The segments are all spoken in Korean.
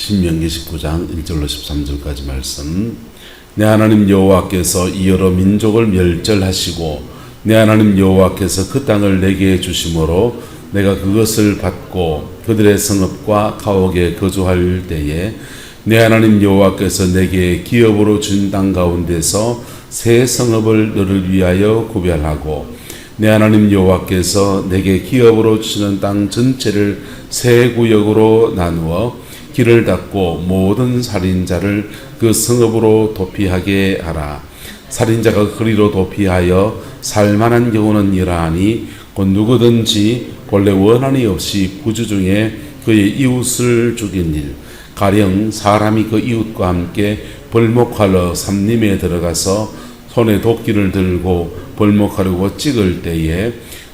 신명기 19장 1절로 13절까지 말씀. 내 하나님 여호와께서 이 여러 민족을 멸절하시고 내 하나님 여호와께서 그 땅을 내게 주심으로 내가 그것을 받고 그들의 성읍과 가옥에 거주할 때에 내 하나님 여호와께서 내게 기업으로 준 땅 가운데서 새 성읍을 너를 위하여 구별하고 내 하나님 여호와께서 내게 기업으로 주시는 땅 전체를 세 구역으로 나누어 길을 닫고 모든 살인자를 그 성읍으로 도피하게 하라. 살인자가 거리로 도피하여 살만한 경우는 이러하니 곧 누구든지 본래 원한이 없이 부주 중에 그의 이웃을 죽인 일, 가령 사람이 그 이웃과 함께 벌목하러 삼림에 들어가서 손에 도끼를 들고 벌목하려고 찍을 때에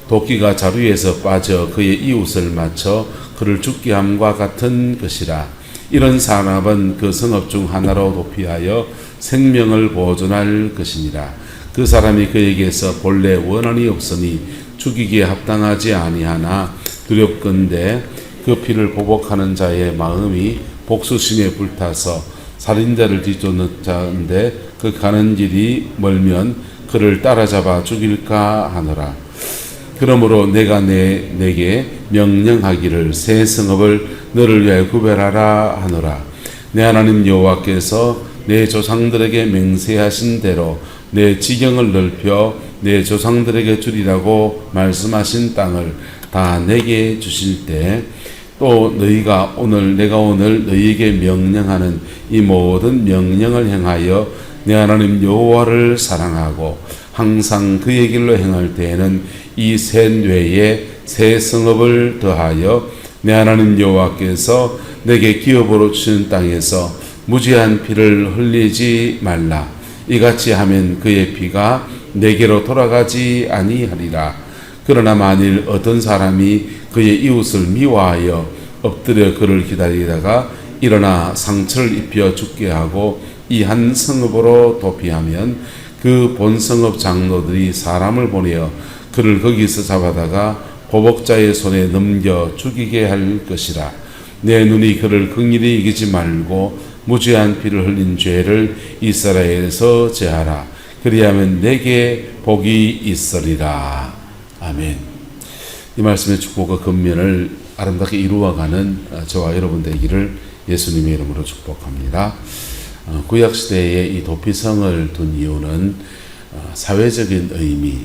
도끼가 자루에서 빠져 그의 이웃을 맞춰 그를 죽게 함과 같은 것이라. 이런 사람은 그 성읍 중 하나로 도피하여 생명을 보존할 것이니라. 그 사람이 그에게서 본래 원한이 없으니 죽이기에 합당하지 아니하나 두렵건대 그 피를 보복하는 자의 마음이 복수심에 불타서 살인자를 뒤쫓는 자인데 그 가는 길이 멀면 그를 따라잡아 죽일까 하노라. 그러므로 내가 내게 명령하기를 새 성읍을 너를 위하여 구별하라 하노라. 내 하나님 여호와께서 내 조상들에게 맹세하신 대로 내 지경을 넓혀 내 조상들에게 주리라고 말씀하신 땅을 다 내게 주실 때 또 너희가 내가 오늘 너희에게 명령하는 이 모든 명령을 행하여 내 하나님 여호와를 사랑하고 항상 그의 길로 행할 때에는 이 새 뇌에 새 성읍을 더하여 내 하나님 여호와께서 내게 기업으로 주신 땅에서 무지한 피를 흘리지 말라. 이같이 하면 그의 피가 내게로 돌아가지 아니하리라. 그러나 만일 어떤 사람이 그의 이웃을 미워하여 엎드려 그를 기다리다가 일어나 상처를 입혀 죽게 하고 이 한 성읍으로 도피하면 그 본성읍 장로들이 사람을 보내어 그를 거기서 잡아다가 보복자의 손에 넘겨 죽이게 할 것이라. 내 눈이 그를 긍휼히 이기지 말고 무죄한 피를 흘린 죄를 이스라엘에서 제하라. 그리하면 내게 복이 있으리라. 아멘. 이 말씀의 축복과 권면을 아름답게 이루어가는 저와 여러분 되기를 예수님의 이름으로 축복합니다. 구약시대에 이 도피성을 둔 이유는 사회적인 의미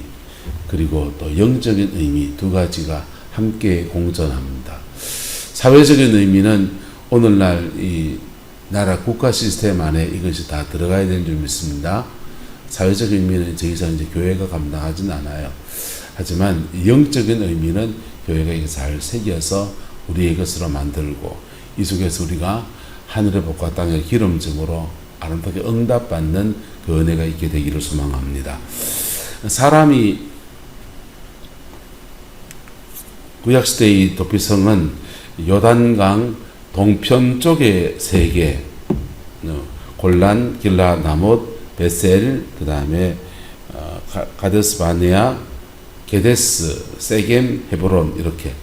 그리고 또 영적인 의미 두 가지가 함께 공존합니다. 사회적인 의미는 오늘날 이 나라 국가 시스템 안에 이것이 다 들어가야 되는 줄 믿습니다. 사회적인 의미는 더 이상 이제 교회가 감당하지는 않아요. 하지만 영적인 의미는 교회가 이게 잘 새겨서 우리의 것으로 만들고 이 속에서 우리가 하늘의 복과 땅의 기름짐으로 아름답게 응답받는 그 은혜가 있게 되기를 소망합니다. 사람이 구약시대의 도피성은 요단강 동편 쪽에 세 개, 골란, 길라, 나못, 베셀, 그 다음에 가데스 바네아, 게데스, 세겜, 헤브론 이렇게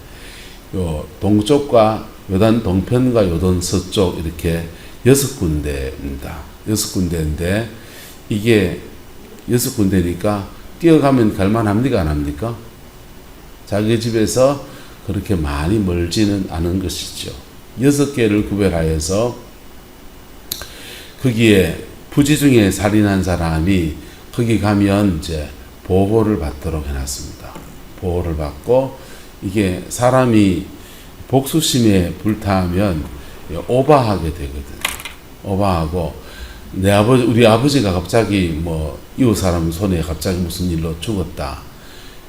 요 동쪽과 요단 동편과 요단 서쪽 이렇게 6군데입니다. 6군데인데 이게 6군데니까 뛰어가면 갈만합니까? 안 합니까? 자기 집에서 그렇게 많이 멀지는 않은 것이죠. 6개를 구별하여서 거기에 부지 중에 살인한 사람이 거기 가면 이제 보호를 받도록 해놨습니다. 보호를 받고 이게 사람이 복수심에 불타면 오바하게 되거든. 오바하고 우리 아버지가 갑자기 이웃 사람 손에 갑자기 무슨 일로 죽었다.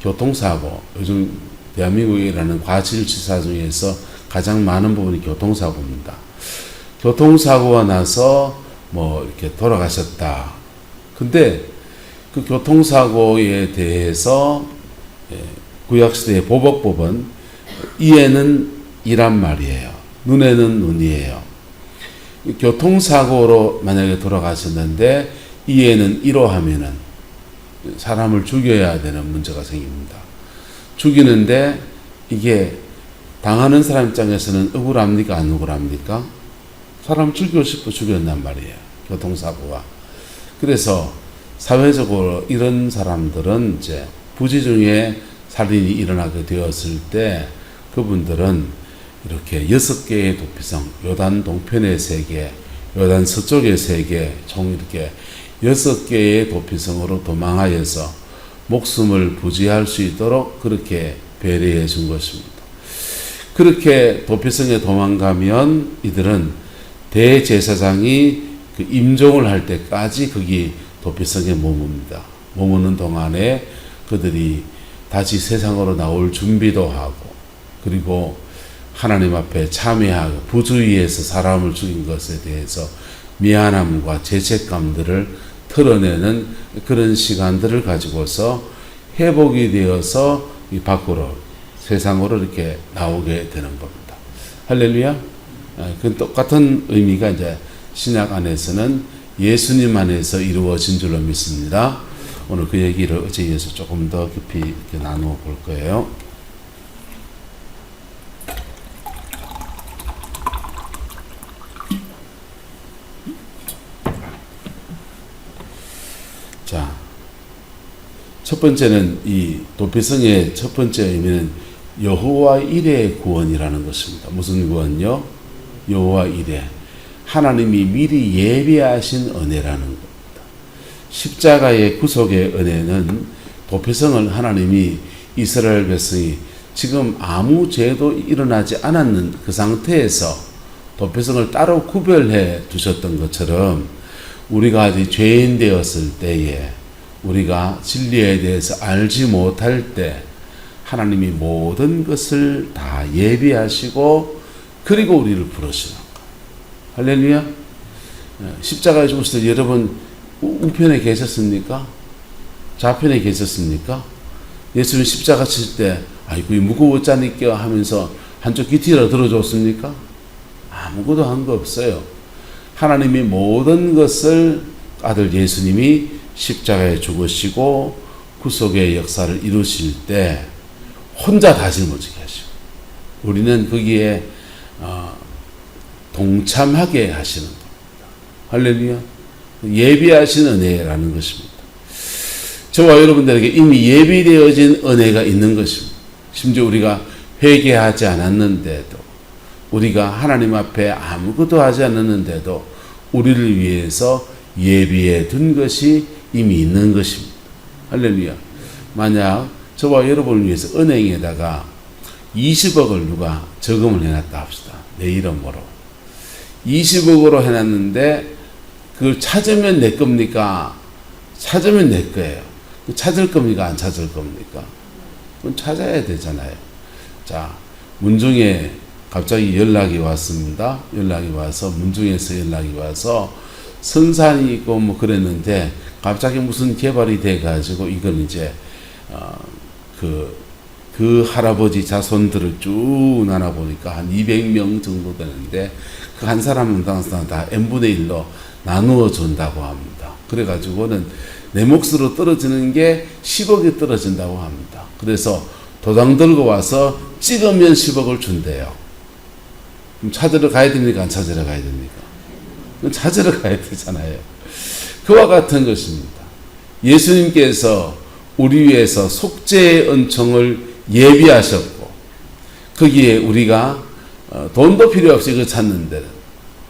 교통사고, 요즘 대한민국에 일어나는 과실치사 중에서 가장 많은 부분이 교통사고입니다. 교통사고가 나서 이렇게 돌아가셨다. 근데 그 교통사고에 대해서 구약시대의 보복법은 이에는 이란 말이에요. 눈에는 눈이에요. 교통사고로 만약에 돌아가셨는데 이에는 이로하면은 사람을 죽여야 되는 문제가 생깁니다. 죽이는데 이게 당하는 사람 입장에서는 억울합니까? 안 억울합니까? 사람 죽이고 싶어 죽였단 말이에요. 교통사고가. 그래서 사회적으로 이런 사람들은 이제 부지 중에 살인이 일어나게 되었을 때 그분들은 이렇게 6개의 도피성, 요단 동편의 3개, 요단 서쪽의 3개, 총 이렇게 6개의 도피성으로 도망하여서 목숨을 부지할 수 있도록 그렇게 배려해 준 것입니다. 그렇게 도피성에 도망가면 이들은 대제사장이 그 임종을 할 때까지 거기 도피성에 머뭅니다. 머무는 동안에 그들이 다시 세상으로 나올 준비도 하고, 그리고 하나님 앞에 참회하고 부주의해서 사람을 죽인 것에 대해서 미안함과 죄책감들을 털어내는 그런 시간들을 가지고서 회복이 되어서 이 밖으로 세상으로 이렇게 나오게 되는 겁니다. 할렐루야. 그 똑같은 의미가 이제 신약 안에서는 예수님 안에서 이루어진 줄로 믿습니다. 오늘 그 얘기를 어제 이어서 조금 더 깊이 이렇게 나누어 볼 거예요. 자, 첫 번째는 이 도피성의 첫 번째 의미는 여호와 이레의 구원이라는 것입니다. 무슨 구원요? 여호와 이레. 하나님이 미리 예비하신 은혜라는 겁니다. 십자가의 구속의 은혜는 도피성을 하나님이 이스라엘 백성이 지금 아무 죄도 일어나지 않았는 그 상태에서 도피성을 따로 구별해 두셨던 것처럼 우리가 아직 죄인 되었을 때에 우리가 진리에 대해서 알지 못할 때 하나님이 모든 것을 다 예비하시고 그리고 우리를 부르시는 거예요. 할렐루야. 십자가에 죽으실 때 여러분 우편에 계셨습니까? 좌편에 계셨습니까? 예수님 십자가 칠 때 아이고 무거웠자니까 하면서 한쪽 귀티라 들어줬습니까? 아무것도 한 거 없어요. 하나님이 모든 것을 아들 예수님이 십자가에 죽으시고 구속의 역사를 이루실 때 혼자 다 짊어지게 하시고 우리는 거기에 동참하게 하시는 겁니다. 할렐루야. 예비하신 은혜라는 것입니다. 저와 여러분들에게 이미 예비되어진 은혜가 있는 것입니다. 심지어 우리가 회개하지 않았는데도 우리가 하나님 앞에 아무것도 하지 않았는데도 우리를 위해서 예비해 둔 것이 이미 있는 것입니다. 할렐루야. 만약 저와 여러분을 위해서 은행에다가 20억을 누가 저금을 해놨다 합시다. 내 이름으로 20억으로 해놨는데 그걸 찾으면 내 겁니까? 찾으면 내 거예요. 찾을 겁니까? 안 찾을 겁니까? 그건 찾아야 되잖아요. 자, 문중에 갑자기 연락이 왔습니다. 연락이 와서 문중에서 연락이 와서 선산이 있고 뭐 그랬는데 갑자기 무슨 개발이 돼가지고 이건 이제 그 할아버지 자손들을 쭉 나눠 보니까 한 200명 정도 되는데 그 한 사람은 당장 다 n분의 1로 나누어 준다고 합니다. 그래가지고는 내 몫으로 떨어지는 게 10억이 떨어진다고 합니다. 그래서 도장 들고 와서 찍으면 10억을 준대요. 그럼 찾으러 가야 됩니까? 안 찾으러 가야 됩니까? 찾으러 가야 되잖아요. 그와 같은 것입니다. 예수님께서 우리 위해서 속죄의 은총을 예비하셨고 거기에 우리가 돈도 필요 없이 그 찾는 데는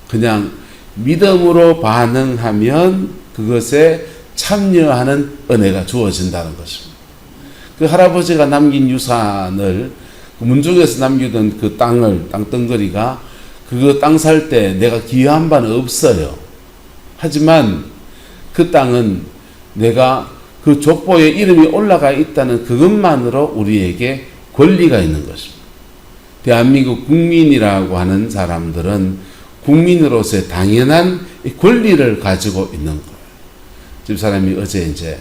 그냥 믿음으로 반응하면 그것에 참여하는 은혜가 주어진다는 것입니다. 그 할아버지가 남긴 유산을 문중에서 남기던 그 땅덩어리가 그거 땅 살 때 내가 기여한 바는 없어요. 하지만 그 땅은 내가 그 족보에 이름이 올라가 있다는 그것만으로 우리에게 권리가 있는 것입니다. 대한민국 국민이라고 하는 사람들은 국민으로서의 당연한 권리를 가지고 있는 거예요. 집사람이 어제 이제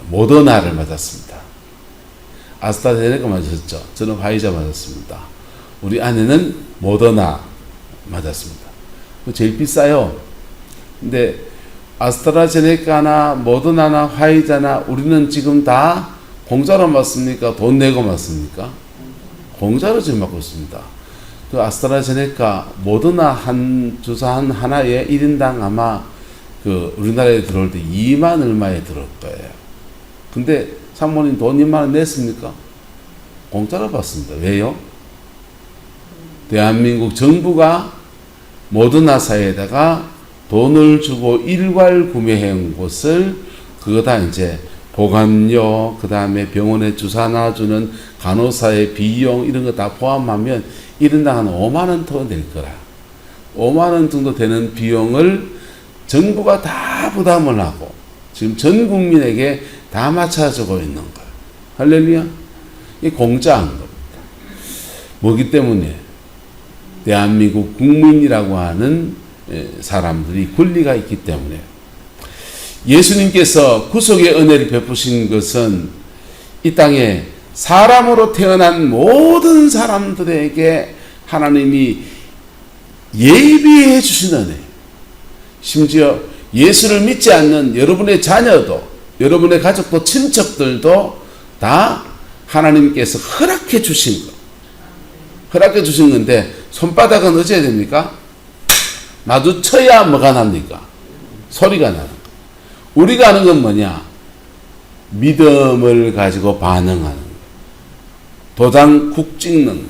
모더나를 맞았습니다. 아스트라제네카 맞았죠. 저는 화이자 맞았습니다. 우리 아내는 모더나 맞았습니다. 제일 비싸요. 근데 아스트라제네카나 모더나나 화이자나 우리는 지금 다 공짜로 맞습니까? 돈 내고 맞습니까? 공짜로 지금 맞고 있습니다. 그 아스트라제네카 모더나 한 주사 하나에 1인당 아마 그 우리나라에 들어올 때 2만 얼마에 들어올 거예요. 근데 사모님 돈 2만 원 냈습니까? 공짜로 받습니다. 왜요? 대한민국 정부가 모더나사에다가 돈을 주고 일괄 구매해 온 곳을 그거 다 이제 보관료, 그 다음에 병원에 주사 놔주는 간호사의 비용 이런 거 다 포함하면 1인당 한 5만 원 더 낼 거라. 5만 원 정도 되는 비용을 정부가 다 부담을 하고 지금 전 국민에게 다 맞춰주고 있는 거예요. 할렐루야. 이게 공짜한 겁니다. 뭐기 때문에 대한민국 국민이라고 하는 사람들이 권리가 있기 때문에 예수님께서 구속의 은혜를 베푸신 것은 이 땅에 사람으로 태어난 모든 사람들에게 하나님이 예비해 주신 은혜, 심지어 예수를 믿지 않는 여러분의 자녀도 여러분의 가족도 친척들도 다 하나님께서 허락해 주신 것, 허락해 주신 건데 손바닥은 어찌해야 됩니까? 마주쳐야 뭐가 납니까? 소리가 나는 거. 우리가 하는 건 뭐냐? 믿음을 가지고 반응하는 거. 도장 국 찍는 거.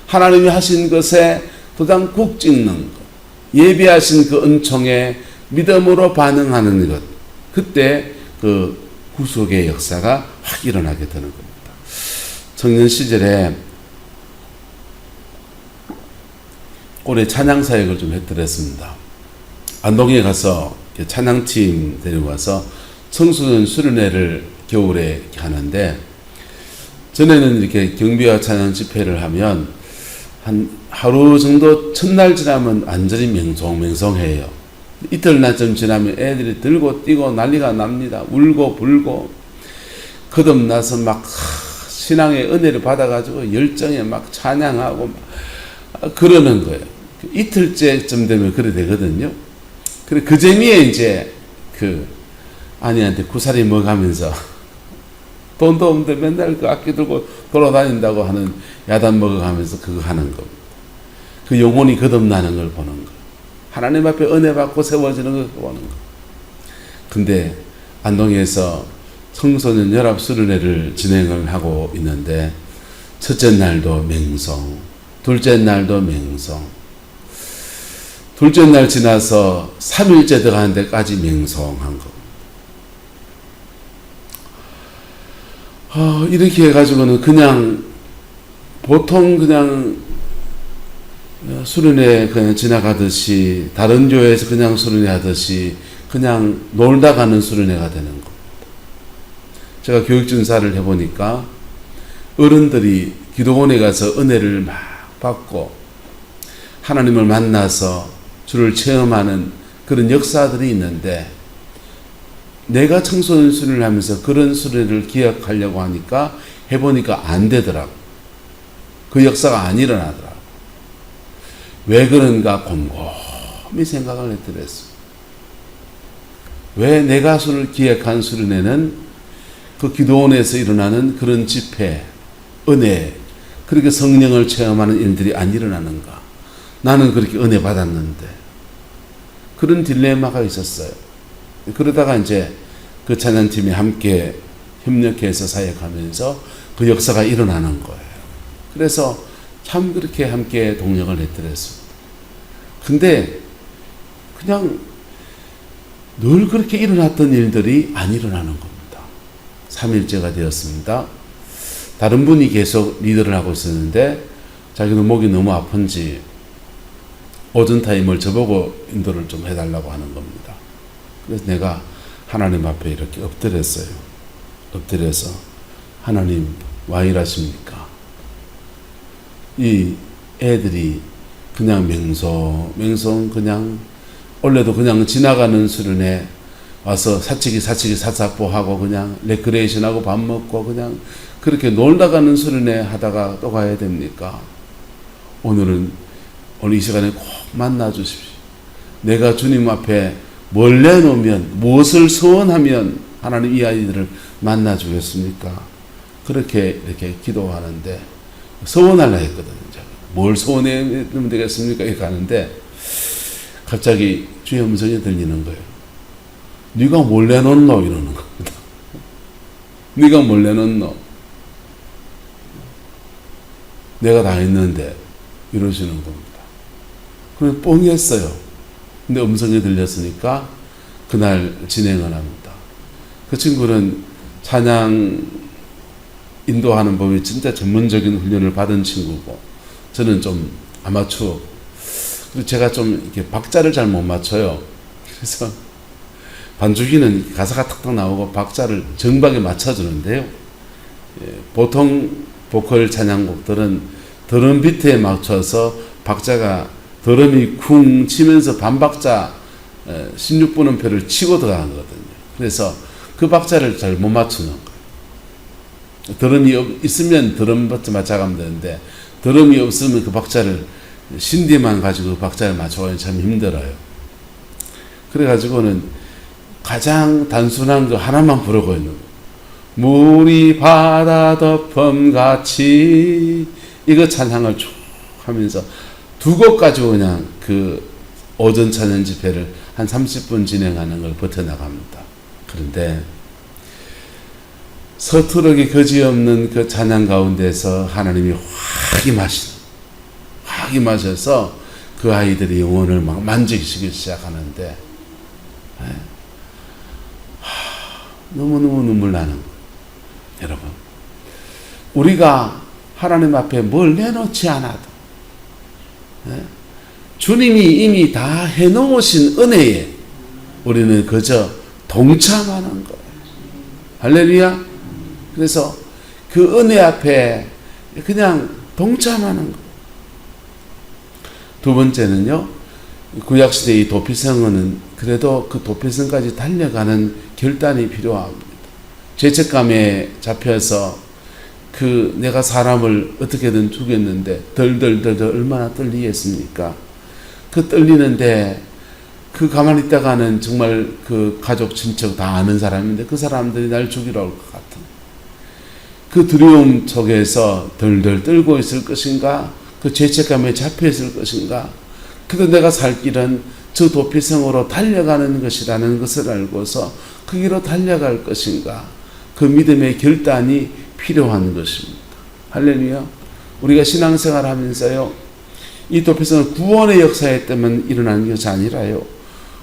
하나님이 하신 것에 도장 국 찍는 거. 예비하신 그 은총에 믿음으로 반응하는 것. 그때 그 구속의 역사가 확 일어나게 되는 겁니다. 청년 시절에 올해 찬양 사역을 좀 해드렸습니다. 안동에 가서 찬양팀 데려와서 청소년 수련회를 겨울에 하는데, 전에는 이렇게 경비와 찬양 집회를 하면 한 하루 정도 첫날 지나면 완전히 맹송맹송해요. 이틀날쯤 지나면 애들이 들고 뛰고 난리가 납니다. 울고 불고 거듭나서 막 신앙의 은혜를 받아가지고 열정에 막 찬양하고 막 그러는 거예요. 이틀째쯤 되면 그래 되거든요. 그래 그 재미에 이제 그 아내한테 구사리 먹으면서 돈도 없는데 맨날 그 악기 들고 돌아다닌다고 하는 야단 먹어가면서 그거 하는 겁니다. 그 영혼이 거듭나는 걸 보는 거. 하나님 앞에 은혜 받고 세워지는 걸 보는 거. 근데 안동에서 청소년 연합 수련회를 진행을 하고 있는데 첫째 날도 맹성, 둘째 날도 맹성, 둘째 날 지나서 3일째 들어가는 데까지 맹성한 거. 이렇게 해가지고는 그냥 보통 그냥 수련회 그냥 지나가듯이 다른 교회에서 그냥 수련회 하듯이 그냥 놀다 가는 수련회가 되는 겁니다. 제가 교육준사를 해보니까 어른들이 기도원에 가서 은혜를 막 받고 하나님을 만나서 주를 체험하는 그런 역사들이 있는데, 내가 청소년 수련을 하면서 그런 수련을 기억하려고 하니까 해보니까 안 되더라고. 그 역사가 안 일어나더라고. 왜 그런가 곰곰이 생각을 했더랬어. 왜 내가 수를 기억한 수련회는 그 기도원에서 일어나는 그런 집회, 은혜, 그렇게 성령을 체험하는 일들이 안 일어나는가? 나는 그렇게 은혜 받았는데. 그런 딜레마가 있었어요. 그러다가 이제 그 찬양팀이 함께 협력해서 사역하면서 그 역사가 일어나는 거예요. 그래서 참 그렇게 함께 동력을 했더랬습니다. 근데 그냥 늘 그렇게 일어났던 일들이 안 일어나는 겁니다. 3일째가 되었습니다. 다른 분이 계속 리더를 하고 있었는데 자기는 목이 너무 아픈지 오전 타임을 저보고 인도를 좀 해달라고 하는 겁니다. 그래서 내가 하나님 앞에 이렇게 엎드렸어요. 엎드려서 하나님 왜 이러십니까? 이 애들이 그냥 맹송 그냥 원래도 그냥 지나가는 수련회 와서 사치기 사사포하고 그냥 레크레이션하고 밥 먹고 그냥 그렇게 놀다 가는 수련회 하다가 또 가야 됩니까? 오늘 이 시간에 꼭 만나 주십시오. 내가 주님 앞에 뭘 내놓으면, 무엇을 소원하면 하나님 이 아이들을 만나 주겠습니까? 그렇게 이렇게 기도하는데 소원하려 했거든요. 뭘 소원해면 되겠습니까? 이렇게 가는데 갑자기 주의 음성이 들리는 거예요. 네가 뭘 내놓노? 이러는 겁니다. 네가 뭘 내놓노? 내가 다 했는데 이러시는 겁니다. 그래서 뻥했어요. 근데 음성이 들렸으니까 그날 진행을 합니다. 그 친구는 찬양 인도하는 법이 진짜 전문적인 훈련을 받은 친구고, 저는 좀 아마추어. 그리고 제가 좀 이렇게 박자를 잘 못 맞춰요. 그래서 반주기는 가사가 탁탁 나오고 박자를 정박에 맞춰주는데요. 보통 보컬 찬양곡들은 드럼 비트에 맞춰서 박자가 드럼이 쿵 치면서 반박자 16분음표를 치고 들어가거든요. 그래서 그 박자를 잘 못 맞추는 거예요. 드럼이 있으면 드럼 박자 맞춰가면 되는데, 드럼이 없으면 그 박자를 신디만 가지고 그 박자를 맞춰가기 참 힘들어요. 그래가지고는 가장 단순한 거 하나만 부르고 있는 거예요. 물이 바다 덮음같이, 이거 찬양을 쭉 하면서 두 곡 가지고 그냥 그 오전 찬양 집회를 한 30분 진행하는 걸 버텨나갑니다. 그런데 서투르게 거지없는 그 찬양 가운데서 하나님이 확 임하셔서 그 아이들의 영혼을 막 만지시기 시작하는데, 너무너무 눈물 나는 거예요. 여러분, 우리가 하나님 앞에 뭘 내놓지 않아도 주님이 이미 다 해놓으신 은혜에 우리는 그저 동참하는 거예요. 할렐루야. 그래서 그 은혜 앞에 그냥 동참하는 거예요. 두 번째는요, 구약시대의 도피성은 그래도 그 도피성까지 달려가는 결단이 필요합니다. 죄책감에 잡혀서 내가 사람을 어떻게든 죽였는데 덜덜덜 얼마나 떨리겠습니까? 그 떨리는데 그 가만히 있다가는 정말 그 가족 친척 다 아는 사람인데 그 사람들이 날 죽이러 올 것 같은 그 두려움 속에서 덜덜 떨고 있을 것인가? 그 죄책감에 잡혀 있을 것인가? 그래도 내가 살 길은 저 도피성으로 달려가는 것이라는 것을 알고서 그 길로 달려갈 것인가? 그 믿음의 결단이 필요한 것입니다. 할렐루야. 우리가 신앙생활 하면서요, 이 도피성은 구원의 역사에 때문에 일어나는 것이 아니라요,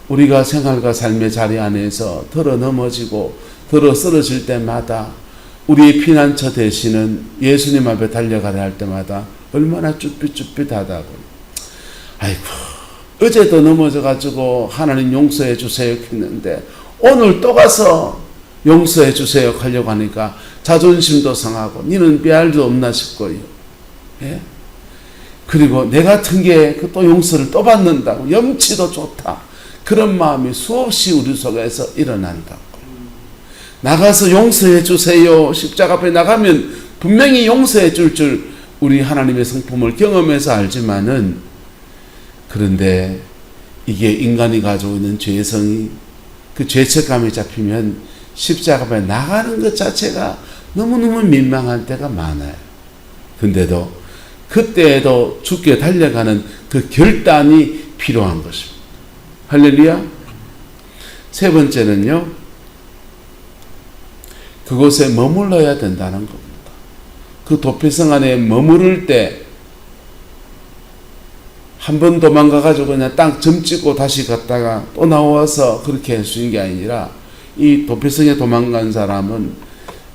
우리가 생활과 삶의 자리 안에서 덜어 넘어지고 덜어 쓰러질 때마다 우리의 피난처 되시는 예수님 앞에 달려가려 할 때마다 얼마나 쭈삣쭈삣하다고. 아이고, 어제도 넘어져가지고 하나님 용서해 주세요 했는데 오늘 또 가서 용서해 주세요 하려고 하니까 자존심도 상하고 니는 배알도 없나 싶고요. 예? 그리고 내 같은 게 또 용서를 또 받는다고 염치도 좋다, 그런 마음이 수없이 우리 속에서 일어난다고. 나가서 용서해 주세요, 십자가 앞에 나가면 분명히 용서해 줄 우리 하나님의 성품을 경험해서 알지만은, 그런데 이게 인간이 가지고 있는 죄성이, 그 죄책감이 잡히면 십자가 앞에 나가는 것 자체가 너무너무 민망할 때가 많아요. 근데도 그때에도 죽게 달려가는 그 결단이 필요한 것입니다. 할렐루야. 세 번째는요, 그곳에 머물러야 된다는 겁니다. 그 도피성 안에 머무를 때 한 번 도망가가지고 그냥 땅 점 찍고 다시 갔다가 또 나와서 그렇게 할 수 있는 게 아니라, 이 도피성에 도망간 사람은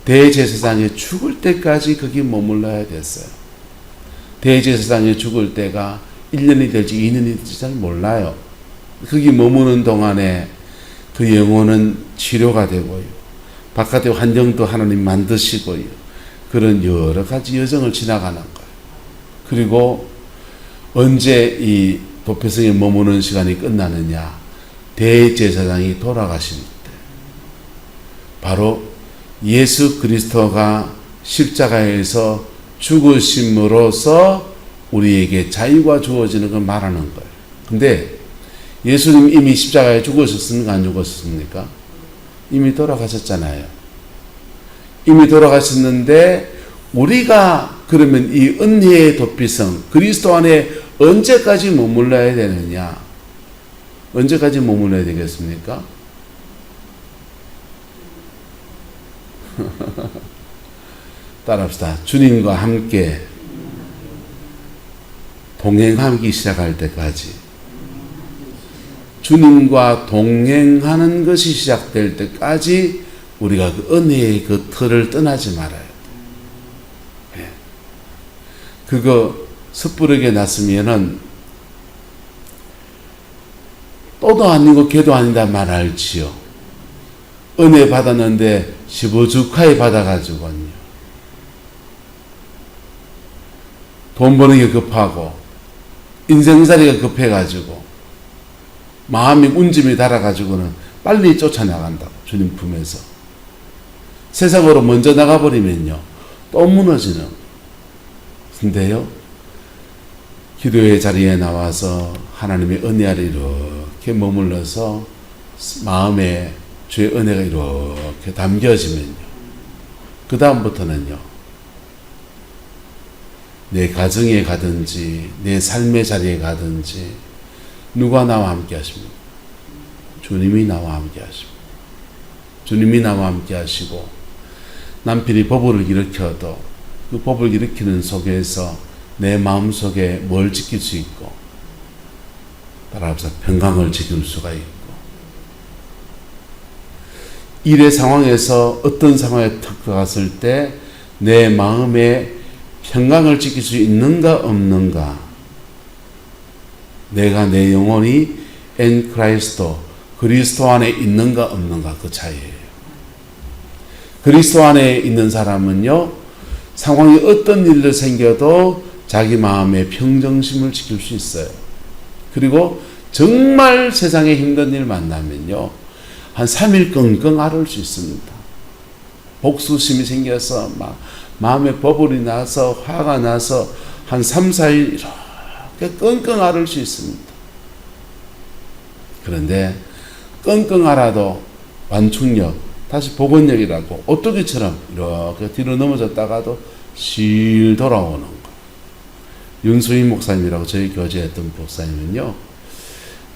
대제사장이 죽을 때까지 거기 머물러야 됐어요. 대제사장이 죽을 때가 1년이 될지 2년이 될지 잘 몰라요. 거기 머무는 동안에 그 영혼은 치료가 되고요, 바깥의 환경도 하나님 만드시고요, 그런 여러 가지 여정을 지나가는 거예요. 그리고 언제 이 도피성에 머무는 시간이 끝나느냐? 대제사장이 돌아가실 때. 바로 예수 그리스도가 십자가에서 죽으심으로써 우리에게 자유가 주어지는 걸 말하는 거예요. 근데 예수님 이미 십자가에 죽으셨습니까? 안 죽으셨습니까? 이미 돌아가셨잖아요. 이미 돌아가셨는데 우리가 그러면 이 은혜의 도피성, 그리스도 안에 언제까지 머물러야 되느냐? 언제까지 머물러야 되겠습니까? 따라합시다. 주님과 함께 동행하기 시작할 때까지. 주님과 동행하는 것이 시작될 때까지 우리가 그 은혜의 그 틀을 떠나지 말아야 돼. 예. 그거 섣부르게 났으면은 또도 아니고 걔도 아니다 말할지요. 은혜 받았는데 15주카에 받아가지고요. 돈 버는 게 급하고 인생살이가 급해가지고 마음이 운짐이 달아가지고는 빨리 쫓아나간다고. 주님 품에서 세상으로 먼저 나가버리면요 또 무너지는. 근데요 기도의 자리에 나와서 하나님의 은혜 아래 이렇게 머물러서 마음에 주의 은혜가 이렇게 담겨지면요 그 다음부터는요 내 가정에 가든지 내 삶의 자리에 가든지 누가 나와 함께 하십니까? 주님이 나와 함께 하십니다. 주님이 나와 함께 하시고 남편이 법을 일으켜도 그 법을 일으키는 속에서 내 마음속에 뭘 지킬 수 있고 따라서 평강을 지킬 수가 있고 일의 상황에서 어떤 상황에 탁 들어갔을 때 내 마음에 평강을 지킬 수 있는가 없는가 내가 내 영혼이 엔 크라이스토 그리스도 안에 있는가 없는가 그 차이예요. 그리스도 안에 있는 사람은요 상황이 어떤 일도 생겨도 자기 마음의 평정심을 지킬 수 있어요. 그리고 정말 세상에 힘든 일 만나면요 한 3일 끙끙 앓을 수 있습니다. 복수심이 생겨서 막 마음에 버블이 나서 화가 나서 한 3, 4일 이렇게 끙끙 앓을 수 있습니다. 그런데 끙끙 앓아도 완충력, 다시 복원력이라고 오뚜기처럼 이렇게 뒤로 넘어졌다가도 실 돌아오는 거. 윤수인 목사님이라고 저희 교제했던 목사님은요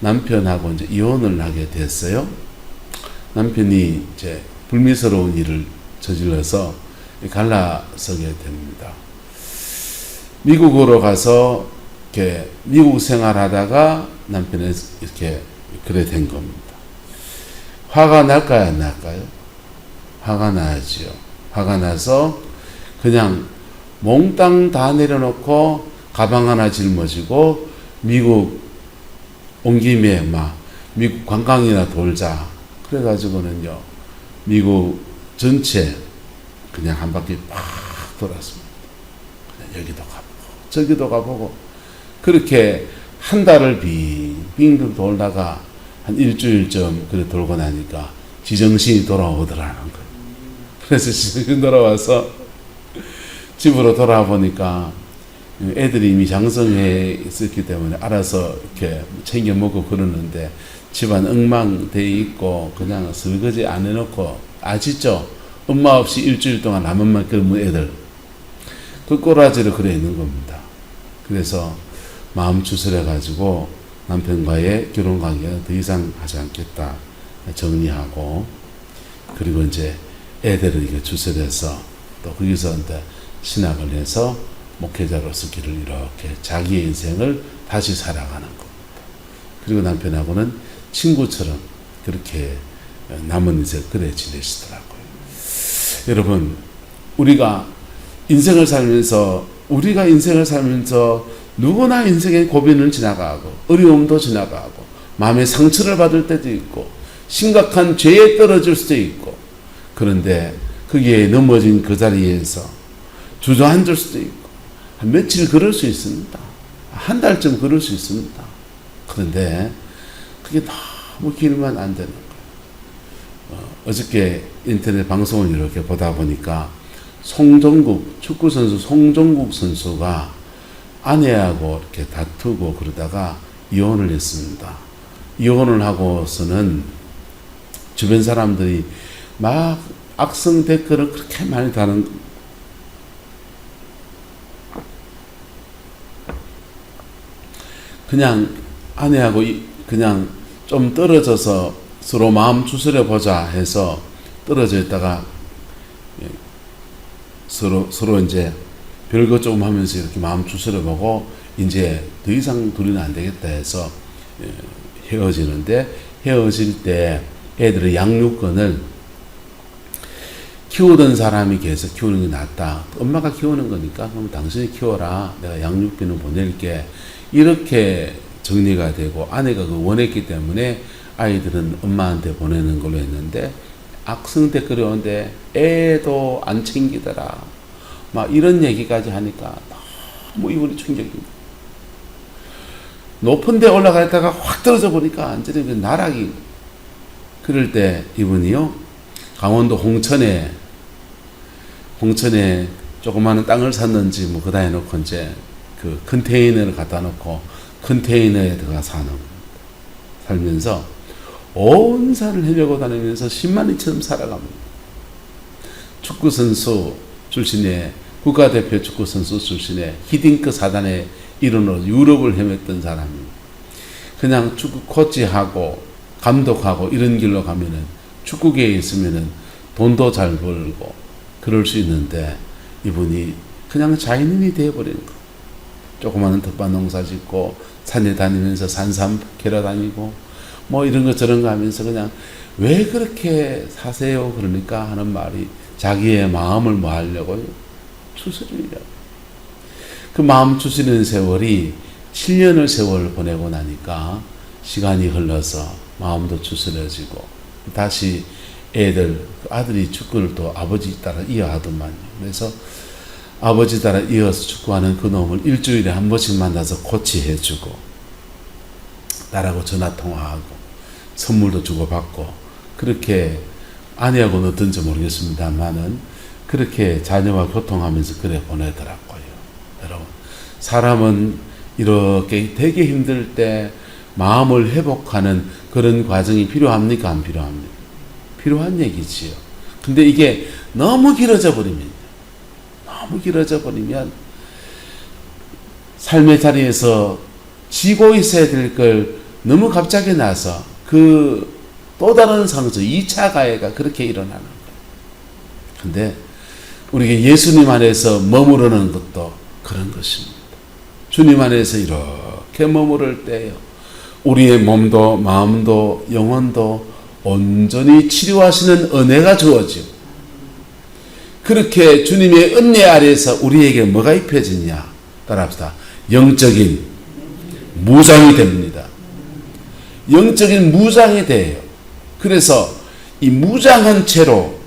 남편하고 이제 이혼을 하게 됐어요. 남편이 이제 불미스러운 일을 저질러서 갈라서게 됩니다. 미국으로 가서 이렇게 미국 생활하다가 남편이 이렇게 그래 된 겁니다. 화가 날까요, 안 날까요? 화가 나야지요. 화가 나서 그냥 몽땅 다 내려놓고 가방 하나 짊어지고 미국 온 김에 막 미국 관광이나 돌자. 그래가지고는요 미국 전체 그냥 한 바퀴 팍 돌았습니다. 그냥 여기도 가보고 저기도 가보고 그렇게 한 달을 빙빙 돌다가 한 일주일쯤 그래 돌고 나니까 지정신이 돌아오더라는 거예요. 그래서 지정신 돌아와서 집으로 돌아와 보니까 애들이 이미 장성해 있었기 때문에 알아서 이렇게 챙겨 먹고 그러는데 집안 엉망돼 있고 그냥 설거지 안 해놓고 아시죠? 엄마 없이 일주일 동안 라면만 끓는 애들 그 꼬라지로 그래 있는 겁니다. 그래서 마음 추스려 가지고 남편과의 결혼 관계는 더 이상 하지 않겠다 정리하고 그리고 이제 애들을 이렇게 추스려서 또 거기서 이제 신학을 해서 목회자로서 길을 이렇게 자기의 인생을 다시 살아가는 겁니다. 그리고 남편하고는 친구처럼 그렇게 남은 인생 그래 지내시더라고요. 여러분 우리가 인생을 살면서 누구나 인생의 고민을 지나가고 어려움도 지나가고 마음의 상처를 받을 때도 있고 심각한 죄에 떨어질 수도 있고 그런데 거기에 넘어진 그 자리에서 주저앉을 수도 있고 한 며칠 그럴 수 있습니다. 한 달쯤 그럴 수 있습니다. 그런데 그게 너무 길면 안 되는 거예요. 어저께 인터넷 방송을 이렇게 보다 보니까 축구선수 송정국 선수가 아내하고 이렇게 다투고 그러다가 이혼을 했습니다. 이혼을 하고서는 주변 사람들이 막 악성 댓글을 그렇게 많이 다는 그냥 아내하고 그냥 좀 떨어져서 서로 마음 추스려 보자 해서 떨어져 있다가 서로 이제 별거 좀 하면서 이렇게 마음 추스려 보고 이제 더 이상 둘이는 안 되겠다 해서 헤어지는데, 헤어질 때 애들의 양육권을 키우던 사람이 계속 키우는 게 낫다. 엄마가 키우는 거니까 그럼 당신이 키워라. 내가 양육비는 보낼게. 이렇게 정리가 되고, 아내가 그 원했기 때문에 아이들은 엄마한테 보내는 걸로 했는데, 악성 댓글이 오는데 애도 안 챙기더라. 막 이런 얘기까지 하니까 너무 이분이 충격입니다. 높은 데 올라갔다가 확 떨어져 보니까 완전히 그 나락이. 그럴 때 이분이요, 강원도 홍천에 조그마한 땅을 샀는지 뭐 그다 해놓고 이제 그 컨테이너를 갖다 놓고 컨테이너에 들어가 살면서 온 산을 헤매고 다니면서 10만이처럼 살아갑니다. 축구선수 출신의, 국가대표 축구선수 출신의 히딩크 사단의 일원으로 유럽을 헤맸던 사람입니다. 그냥 축구 코치하고 감독하고 이런 길로 가면은, 축구계에 있으면은 돈도 잘 벌고 그럴 수 있는데, 이분이 그냥 자연인이 되어버리는 거예요. 조그마한 텃밭 농사 짓고 산에 다니면서 산삼 캐러 다니고 뭐 이런 거 저런 거 하면서 그냥 왜 그렇게 사세요? 그러니까 하는 말이 자기의 마음을 뭐 하려고요? 추스리려고. 그 마음 추스리는 세월이 7년을 세월 보내고 나니까 시간이 흘러서 마음도 추스려지고, 다시 아들이 축구를 또 아버지 따라 이어하더만요. 그래서 아버지 따라 이어서 축구하는 그 놈을 일주일에 한 번씩 만나서 코치해주고, 딸하고 전화통화하고 선물도 주고받고, 그렇게 아내하고는 어떤지 모르겠습니다만은 그렇게 자녀와 교통하면서 그래 보내더라고요. 여러분, 사람은 이렇게 되게 힘들 때 마음을 회복하는 그런 과정이 필요합니까? 안 필요합니까? 필요한 얘기지요. 근데 이게 너무 길어져 버리면 삶의 자리에서 지고 있어야 될 걸 너무 갑자기 나서 그 또 다른 상처, 2차 가해가 그렇게 일어나는 거예요. 근데 우리가 예수님 안에서 머무르는 것도 그런 것입니다. 주님 안에서 이렇게 머무를 때요, 우리의 몸도 마음도 영혼도 온전히 치료하시는 은혜가 주어지고, 그렇게 주님의 은혜 아래에서 우리에게 뭐가 입혀지냐? 따라합시다. 영적인 무장이 됩니다. 영적인 무장이 돼요. 그래서 이 무장한 채로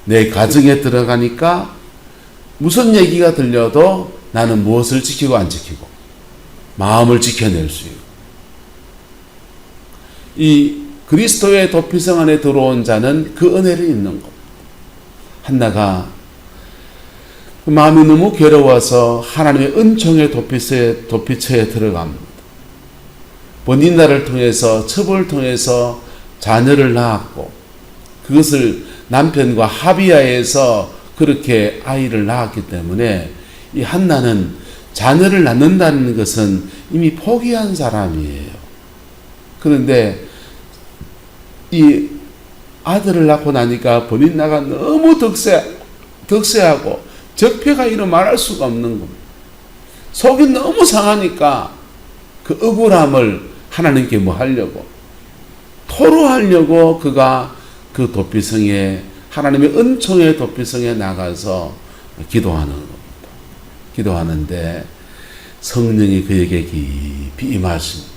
내 가정에 들어가니까 무슨 얘기가 들려도 나는 무엇을 지키고 안 지키고 마음을 지켜낼 수 있고, 이 그리스도의 도피성 안에 들어온 자는 그 은혜를 입는 겁니다. 한나가 마음이 너무 괴로워서 하나님의 은총의 도피처에 들어갑니다. 본인나를 통해서, 첩을 통해서 자녀를 낳았고, 그것을 남편과 합의하에서 그렇게 아이를 낳았기 때문에 이 한나는 자녀를 낳는다는 것은 이미 포기한 사람이에요. 그런데 이 아들을 낳고 나니까 본인 나가 너무 득세하고 적폐가 이루 말할 수가 없는 겁니다. 속이 너무 상하니까 그 억울함을 하나님께 뭐 하려고, 토로하려고 그가 그 도피성에, 하나님의 은총의 도피성에 나가서 기도하는 겁니다. 기도하는데 성령이 그에게 깊이 임하십니다.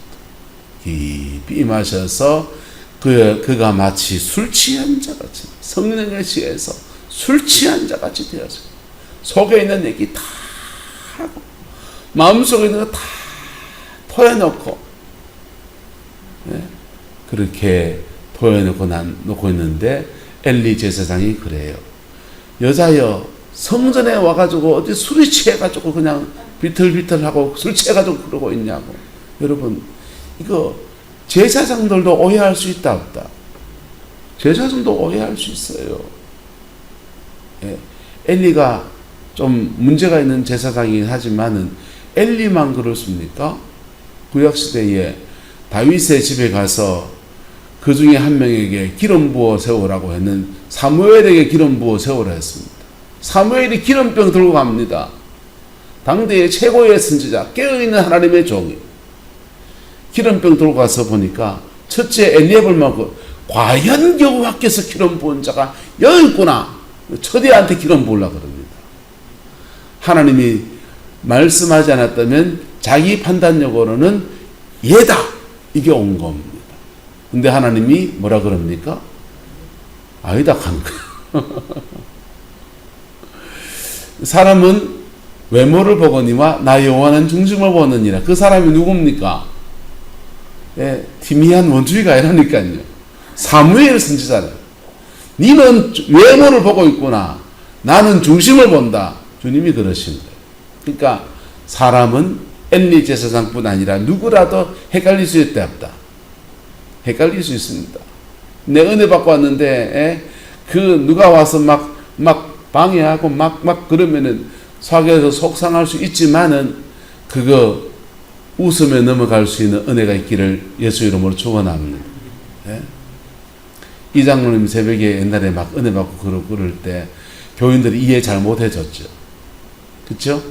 깊이 임하셔서 그가 마치 술 취한 자같이, 성령에 취해서 술 취한 자같이 되었어요. 속에 있는 얘기 다 하고 마음속에 있는 거 다 토해놓고, 네? 그렇게 토해놓고 있는데 엘리 제사장이 그래요. 여자여, 성전에 와가지고 어디 술이 취해가지고 그냥 비틀비틀하고 술 취해가지고 그러고 있냐고. 여러분, 이거 제사장들도 오해할 수 있다 없다? 제사장도 오해할 수 있어요. 예. 엘리가 좀 문제가 있는 제사장이긴 하지만은 엘리만 그렇습니까? 구약시대에 다윗의 집에 가서 그 중에 한 명에게 기름 부어 세우라고 했는 사무엘에게 기름 부어 세우라 했습니다. 사무엘이 기름병 들고 갑니다. 당대의 최고의 선지자, 깨어있는 하나님의 종이 기름병 들고 가서 보니까 첫째 엘리압을 막고 과연 여호와께서 기름 부은 자가 여기 있구나. 처디한테 기름 부으려고 그럽니다. 하나님이 말씀하지 않았다면 자기 판단력으로는 얘다 이게 온 겁니다. 근데 하나님이 뭐라 그럽니까? 아니다 하는 거예요. 사람은 외모를 보거니와 나 여호와는 중심을 보느니라. 그 사람이 누굽니까? 예, 희미한 원주의가 아니라니까요. 사무엘 선지자는 니는 외모를 보고 있구나. 나는 중심을 본다. 주님이 그러신 거예요. 그러니까 사람은 엘리 제사장뿐 아니라 누구라도 헷갈릴 수 있다 없다. 헷갈릴 수 있습니다. 내 은혜 받고 왔는데 그 누가 와서 막 방해하고 막 그러면은 사교에서 속상할 수 있지만은 그거 웃으며 넘어갈 수 있는 은혜가 있기를 예수 이름으로 축원합니다. 예? 이 장로님 새벽에 옛날에 막 은혜 받고 그럴 때 교인들이 이해 잘 못해줬죠. 그렇죠?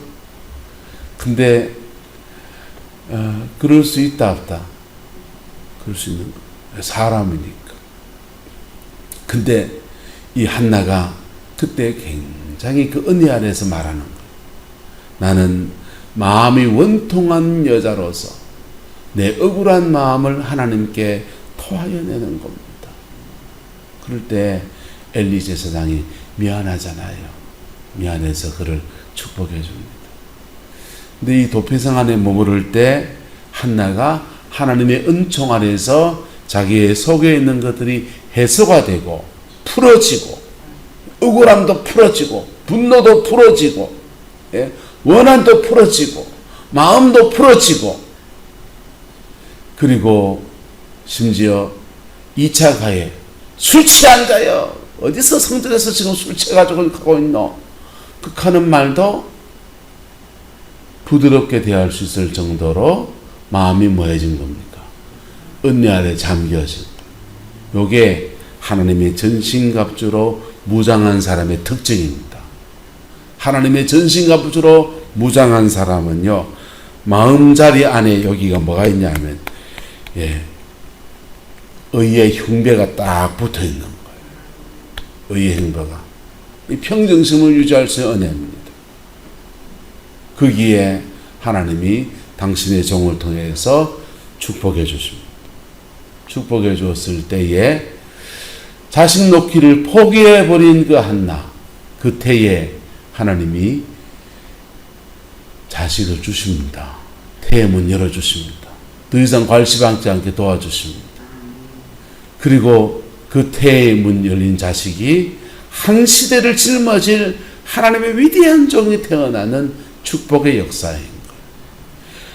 근데 그럴 수 있다 없다. 그럴 수 있는 거. 사람이니까. 근데 이 한나가 그때 굉장히 그 은혜 안에서 말하는 거예요. 나는 마음이 원통한 여자로서 내 억울한 마음을 하나님께 토하여내는 겁니다. 그럴 때 엘리 제사장이 미안하잖아요. 미안해서 그를 축복해 줍니다. 근데 이 도피성 안에 머무를 때 한나가 하나님의 은총 안에서 자기의 속에 있는 것들이 해소가 되고 풀어지고 억울함도 풀어지고 분노도 풀어지고 예? 원한도 풀어지고 마음도 풀어지고 그리고 심지어 2차 가해 술 취한 자여 어디서 성전에서 지금 술 취해가지고 가고 있노? 그 하는 말도 부드럽게 대할 수 있을 정도로 마음이 뭐해진 겁니까? 은혜 아래 잠겨진. 요게 하나님의 전신갑주로 무장한 사람의 특징입니다. 하나님의 전신갑주로 무장한 사람은요, 마음자리 안에 여기가 뭐가 있냐면, 예, 의의 흉배가 딱 붙어 있는 거예요. 의의 흉배가. 이 평정심을 유지할 수 있는 은혜입니다. 거기에 하나님이 당신의 종을 통해서 축복해 주십니다. 축복해 주었을 때에 자식 놓기를 포기해 버린 그 한나, 그 태에 하나님이 자식을 주십니다. 태의 문 열어주십니다. 더 이상 괄시방지 않게 도와주십니다. 그리고 그 태의 문 열린 자식이 한 시대를 짊어질 하나님의 위대한 종이 태어나는 축복의 역사인 거예요.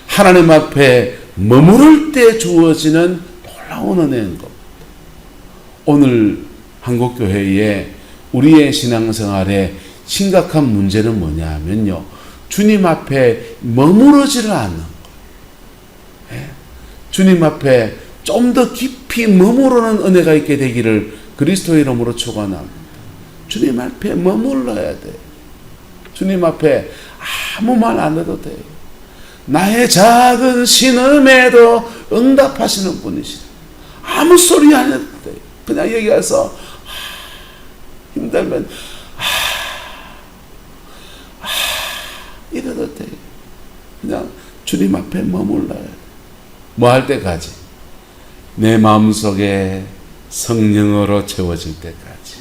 하나님 앞에 머무를 때 주어지는 놀라운 은혜인 겁니다. 오늘 한국교회에 우리의 신앙생활에 심각한 문제는 뭐냐 하면요, 주님 앞에 머무르지를 않는 거예요. 주님 앞에 좀 더 깊이 머무르는 은혜가 있게 되기를 그리스도의 이름으로 축원합니다. 주님 앞에 머물러야 돼요. 주님 앞에 아무 말 안 해도 돼요. 나의 작은 신음에도 응답하시는 분이시다. 아무 소리 안 해도 돼요. 그냥 여기 가서 힘들면 이래도 돼요. 그냥 주님 앞에 머물러야 돼요. 뭐 할 때까지? 내 마음속에 성령으로 채워질 때까지.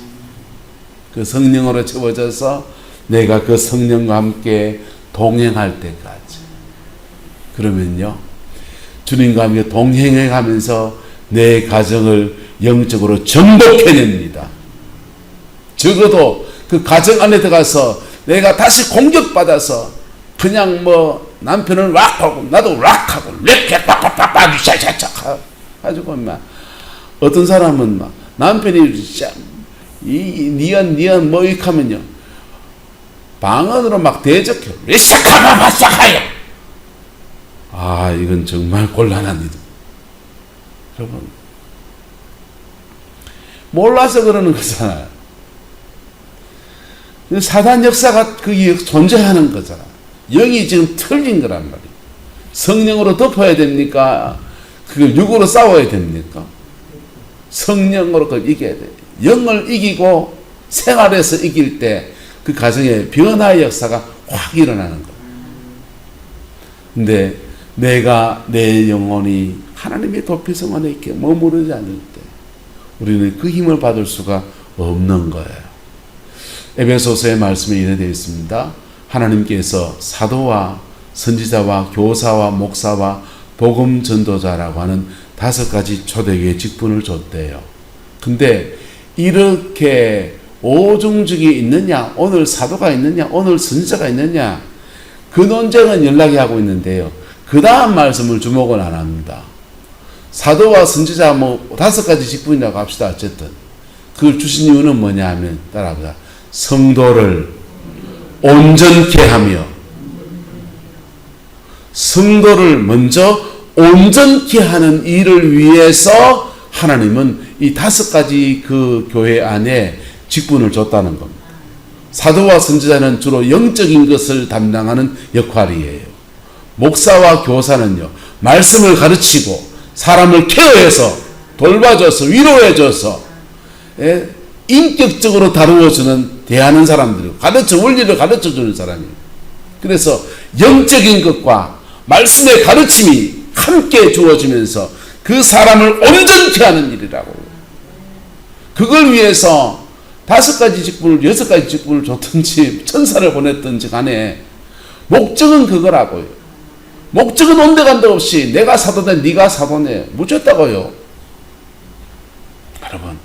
그 성령으로 채워져서 내가 그 성령과 함께 동행할 때까지. 그러면요, 주님과 함께 동행해 가면서 내 가정을 영적으로 정복해냅니다. 적어도 그 가정 안에 들어가서 내가 다시 공격받아서 그냥 뭐 남편은 락하고 나도 락하고 이렇게 빡빡빡빡 샤샤샤 가지고 막 어떤 사람은 막 남편이 니언 뭐 이렇게 하면요 방언으로 막 대적해. 리샤카마마샤카요. 아, 이건 정말 곤란한 일. 여러분, 몰라서 그러는 거잖아요. 사단 역사가 거기 존재하는 거잖아. 영이 지금 틀린 거란 말이에요. 성령으로 덮어야 됩니까? 그걸 육으로 싸워야 됩니까? 성령으로 그걸 이겨야 돼. 영을 이기고 생활에서 이길 때 그 가정에 변화의 역사가 확 일어나는 거예요. 근데 내가 내 영혼이 하나님의 도피성 안에 있게 머무르지 않을 때 우리는 그 힘을 받을 수가 없는 거예요. 에베소서의 말씀에 이래 되어 있습니다. 하나님께서 사도와 선지자와 교사와 목사와 복음 전도자라고 하는 5가지 초대교회 직분을 줬대요. 근데 이렇게 오중직이 있느냐, 오늘 사도가 있느냐, 오늘 선지자가 있느냐, 그 논쟁은 연락이 하고 있는데요. 그 다음 말씀을 주목은 안 합니다. 사도와 선지자 5가지 직분이라고 합시다. 어쨌든 그걸 주신 이유는 뭐냐 하면 따라합니다. 성도를 온전케 하며, 성도를 먼저 온전케 하는 일을 위해서 하나님은 이 5가지 그 교회 안에 직분을 줬다는 겁니다. 사도와 선지자는 주로 영적인 것을 담당하는 역할이에요. 목사와 교사는요, 말씀을 가르치고 사람을 케어해서 돌봐줘서 위로해줘서 인격적으로 다루어주는 대하는 사람들이고 원리를 가르쳐주는 사람이에요. 그래서 영적인 것과 말씀의 가르침이 함께 주어지면서 그 사람을 온전케 하는 일이라고요. 그걸 위해서 5가지 직분을 6가지 직분을 줬든지 천사를 보냈든지 간에 목적은 그거라고요. 목적은 온데간데 없이 내가 사도네 네가 사도네 묻혔다고요. 여러분,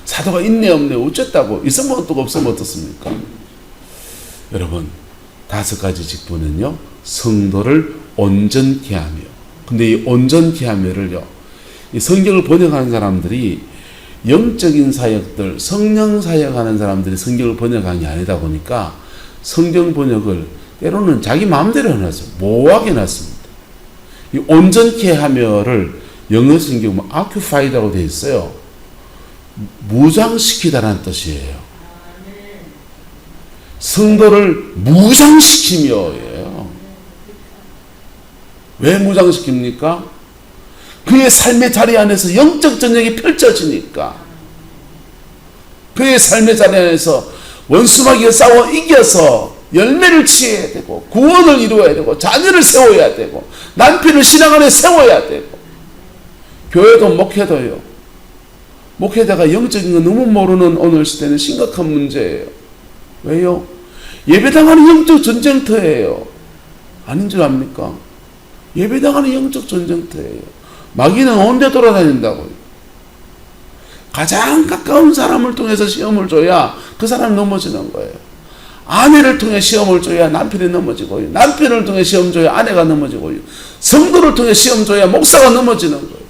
사도가 있네 없네 어쨌다고, 있으면 어떻고 없으면 어떻습니까? 여러분, 5가지 직분은요, 성도를 온전케 하며, 근데 이 온전케 하며를요, 이 성경을 번역하는 사람들이 영적인 사역들, 성령 사역하는 사람들이 성경을 번역한 게 아니다 보니까 성경 번역을 때로는 자기 마음대로 해놨어요. 모호하게 해놨습니다. 이 온전케 하며를 영어 성경 occupied라고 되어 있어요. 무장시키다라는 뜻이에요. 성도를 무장시키며예요. 왜 무장시킵니까? 그의 삶의 자리 안에서 영적 전쟁이 펼쳐지니까, 그의 삶의 자리 안에서 원수마귀와 싸워 이겨서 열매를 취해야 되고 구원을 이루어야 되고 자녀를 세워야 되고 남편을 신앙 안에 세워야 되고, 교회도 목회도요, 목회자가 영적인 거 너무 모르는 오늘 시대는 심각한 문제예요. 왜요? 예배당하는 영적 전쟁터예요. 아닌 줄 압니까? 예배당하는 영적 전쟁터예요. 마귀는 온데 돌아다닌다고요. 가장 가까운 사람을 통해서 시험을 줘야 그 사람이 넘어지는 거예요. 아내를 통해 시험을 줘야 남편이 넘어지고요. 남편을 통해 시험 줘야 아내가 넘어지고요. 성도를 통해 시험 줘야 목사가 넘어지는 거예요.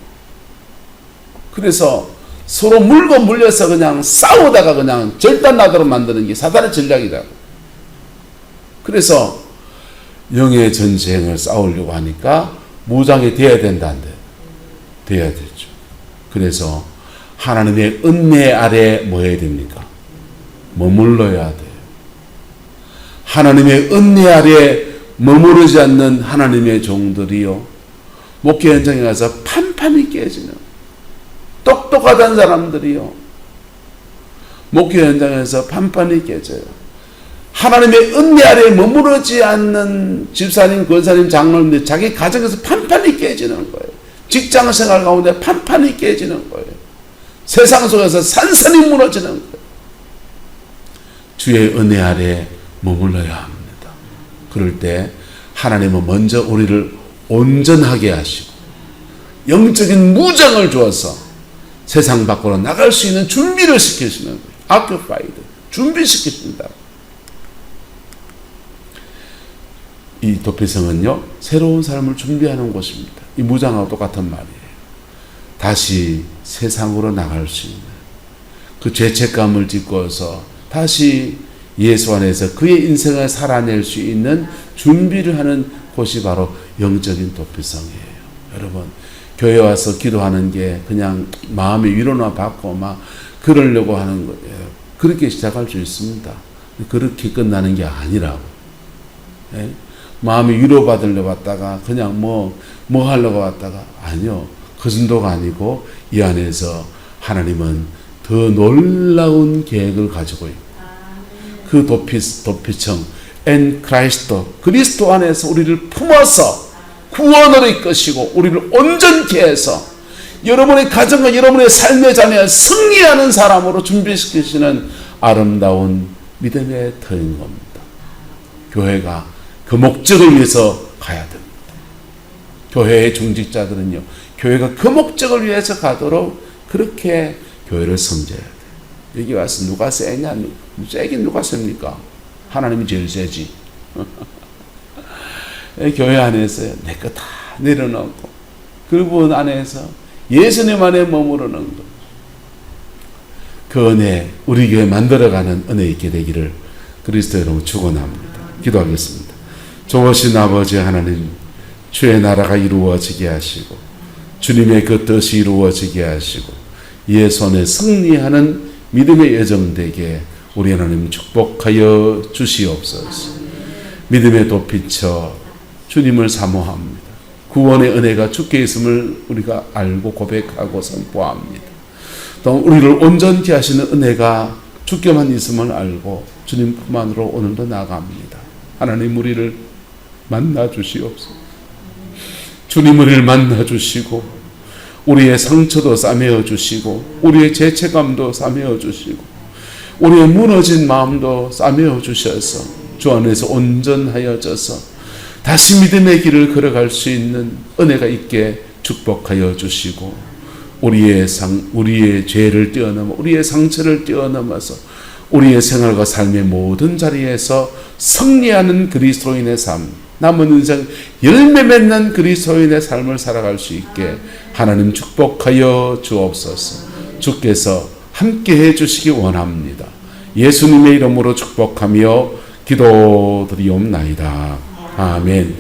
그래서 서로 물고 물려서 그냥 싸우다가 그냥 절단나도록 만드는 게 사단의 전략이다. 그래서 영의 전쟁을 싸우려고 하니까 무장이 되어야 된다. 안 돼? 되어야 되죠. 그래서 하나님의 은혜 아래 뭐 해야 됩니까? 머물러야 돼요. 하나님의 은혜 아래 머무르지 않는 하나님의 종들이요, 목회 현장에 가서 판판이 깨지는, 똑똑하다는 사람들이요, 목회 현장에서 판판이 깨져요. 하나님의 은혜 아래 머무르지 않는 집사님, 권사님, 장로님들 자기 가정에서 판판이 깨지는 거예요. 직장생활 가운데 판판이 깨지는 거예요. 세상 속에서 산산이 무너지는 거예요. 주의 은혜 아래 머물러야 합니다. 그럴 때 하나님은 먼저 우리를 온전하게 하시고 영적인 무장을 주어서 세상 밖으로 나갈 수 있는 준비를 시키시는 거예요. occupied, 준비시키신다. 이 도피성은요, 새로운 삶을 준비하는 곳입니다. 이 무장하고 똑같은 말이에요. 다시 세상으로 나갈 수 있는 그 죄책감을 딛고서 다시 예수 안에서 그의 인생을 살아낼 수 있는 준비를 하는 곳이 바로 영적인 도피성이에요. 여러분, 교회 와서 기도하는 게 그냥 마음의 위로나 받고 막 그러려고 하는 거예요. 그렇게 시작할 수 있습니다. 그렇게 끝나는 게 아니라고. 예? 마음이 위로받으려고 왔다가 그냥 뭐 하려고 왔다가 아니요. 그 정도가 아니고 이 안에서 하나님은 더 놀라운 계획을 가지고 있고 그 도피청 엔 크라이스토 그리스도 안에서 우리를 품어서 구원으로 이끄시고 우리를 온전케 해서 여러분의 가정과 여러분의 삶의 자리에 승리하는 사람으로 준비시키시는 아름다운 믿음의 터인 겁니다. 교회가 그 목적을 위해서 가야 됩니다. 교회의 중직자들은요, 교회가 그 목적을 위해서 가도록 그렇게 교회를 섬겨야 돼요. 여기 와서 누가 세냐? 세긴 누가 셉니까? 하나님이 제일 세지. 교회 안에서 내 거 다 내려놓고 그분 안에서 예수님 안에 머무르는 것. 그 은혜, 우리 교회 만들어가는 은혜 있게 되기를 그리스도 여러분 축원합니다. 기도하겠습니다. 좋으신 아버지 하나님, 주의 나라가 이루어지게 하시고 주님의 그 뜻이 이루어지게 하시고 이의 손에 승리하는 믿음의 여정되게 우리 하나님 축복하여 주시옵소서. 믿음의 도피처 주님을 사모합니다. 구원의 은혜가 주께 있음을 우리가 알고 고백하고 선포합니다. 또 우리를 온전케 하시는 은혜가 주께만 있음을 알고 주님뿐만으로 오늘도 나아갑니다. 하나님 우리를 만나 주시옵소서. 주님 우리를 만나 주시고 우리의 상처도 싸매어 주시고 우리의 죄책감도 싸매어 주시고 우리의 무너진 마음도 싸매어 주셔서 주 안에서 온전하여져서 다시 믿음의 길을 걸어갈 수 있는 은혜가 있게 축복하여 주시고 우리의 죄를 뛰어넘어 우리의 상처를 뛰어넘어서 우리의 생활과 삶의 모든 자리에서 승리하는 그리스도인의 삶, 남은 인생 열매 맺는 그리스도인의 삶을 살아갈 수 있게 하나님 축복하여 주옵소서. 주께서 함께해 주시기 원합니다. 예수님의 이름으로 축복하며 기도드리옵나이다. 아멘.